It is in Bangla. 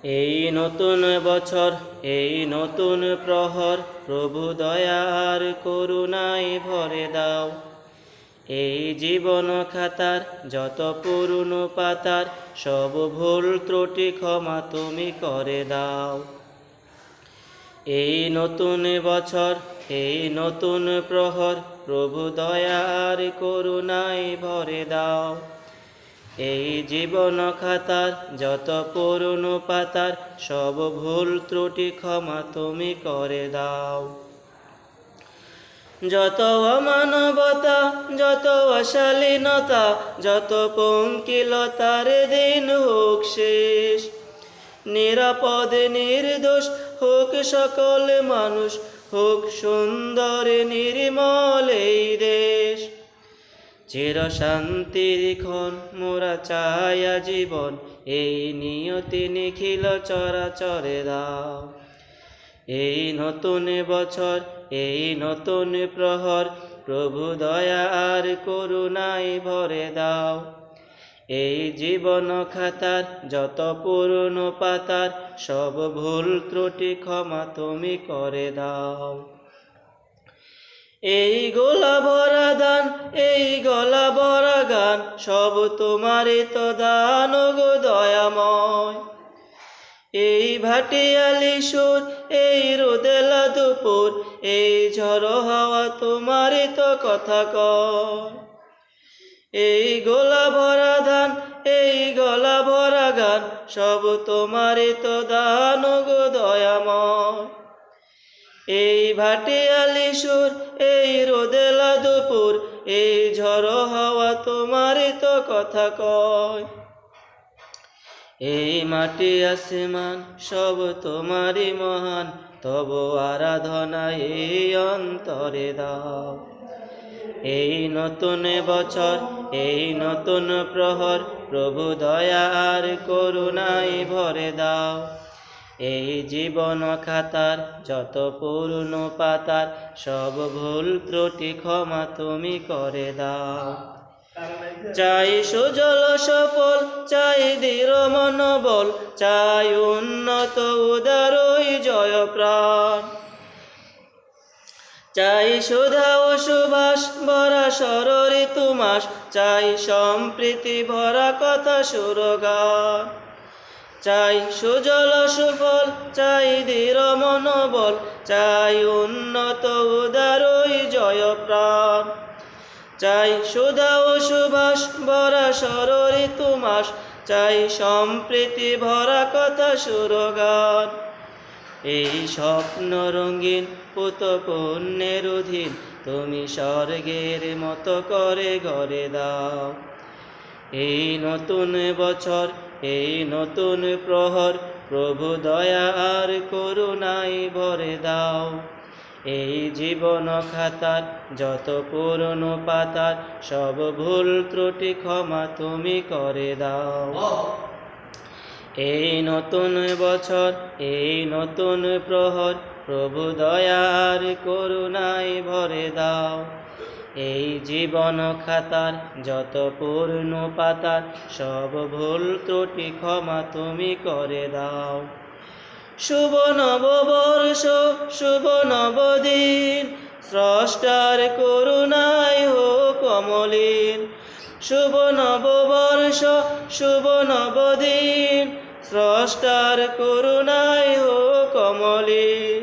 এই নতুন বছর, এই নতুন প্রহর, প্রভু দয়ার করুণায় ভরে দাও। এই জীবন খাতার যত পুরনো পাতার সব ভুল ত্রুটি ক্ষমা তুমি করে দাও। এই নতুন বছর, এই নতুন প্রহর, প্রভু দয়ার করুণায় ভরে দাও। এই জীবন খাতার যত পুরনো পাতার সব ভুল ত্রুটি ক্ষমা তুমি করে দাও। যত অমানবতা, যত অশালীনতা, যত পঙ্কিলতার দিন হোক শেষ। নিরাপদ নির্দোষ হোক সকল মানুষ, হোক সুন্দর নির্মল এই দেশ। চির শান্তির ক্ষণ মোরা চায়া জীবন, এই নিয়তি নিখিল চরাচরে দাও। এই নতুন বছর, এই নতুন প্রহর, প্রভু দয়ার করুণায় ভরে দাও। এই জীবন খাতার যত পুরনো পাতার সব ভুল ত্রুটি ক্ষমা তুমি করে দাও। এই গোলা ভরা দান, এই গলা ভরা গান, সব তোমারই তো দান গো দয়াময়। এই ভাটিয়ালি সুর, এই রোদেলা দুপুর, এই ঝড়ো হাওয়া তোমারই তো কথা কয়। এই গোলা ভরা ধান, এই গলা ভরা গান, সব তোমারই তো দান গো দয়াময়। এই ভাটিয়ালি সুর, এই রোদেলা দুপুর, এই ঝড়ো হাওয়া তোমারই তো কথা কয়। এই মাটি আসমান সব তোমারই মহান, তব আরাধনা এই অন্তরে দাও। এই নতুন বছর, এই নতুন প্রহর, প্রভু দয়ার করুণায় ভরে দাও। এই জীবন খাতার যত পুরনো পাতার সব ভুল ত্রুটি ক্ষমা তুমি করে দাও। চাই সুজল সফল, চাই দৃঢ় মনোবল, চাই উন্নত উদারই জয় প্রাণ। চাই সুধা ও সুভাষ ভরা ষড় ঋতু মাস, চাই সম্প্রীতি ভরা কথা সুরগান। চাই সুজল সুফল, চাই দৃঢ় মনোবল, চাই উন্নত উদারই জয় প্রাণ। চাই সুধা ও সুভাষ ভরা ষড় ঋতু মাস, চাই সম্প্রীতি ভরা কথা সুরগান। এই স্বপ্ন রঙিন পুত পুণ্যের অধীন, তুমি স্বর্গের মতো করে গড়ে দাও। এই নতুন বছর, এই নতুন প্রহর, প্রভু দয়ার করুণায় ভরে দাও। এই জীবন খাতার যত পুরনো পাতার সব ভুল ত্রুটি ক্ষমা তুমি করে দাও। এই নতুন বছর, এই নতুন প্রহর, প্রভু দয়ার করুণায় ভরে দাও। এই জীবন খাতার যত পুরনো পাতার সব ভুল ত্রুটি ক্ষমা তুমি করে দাও। শুভ নববর্ষ, শুভ নবদিন, স্রষ্টার করুণায় হোক অমলিন। শুভ নববর্ষ, শুভ নবদিন, স্রষ্টার করুণায় হোক অমলিন।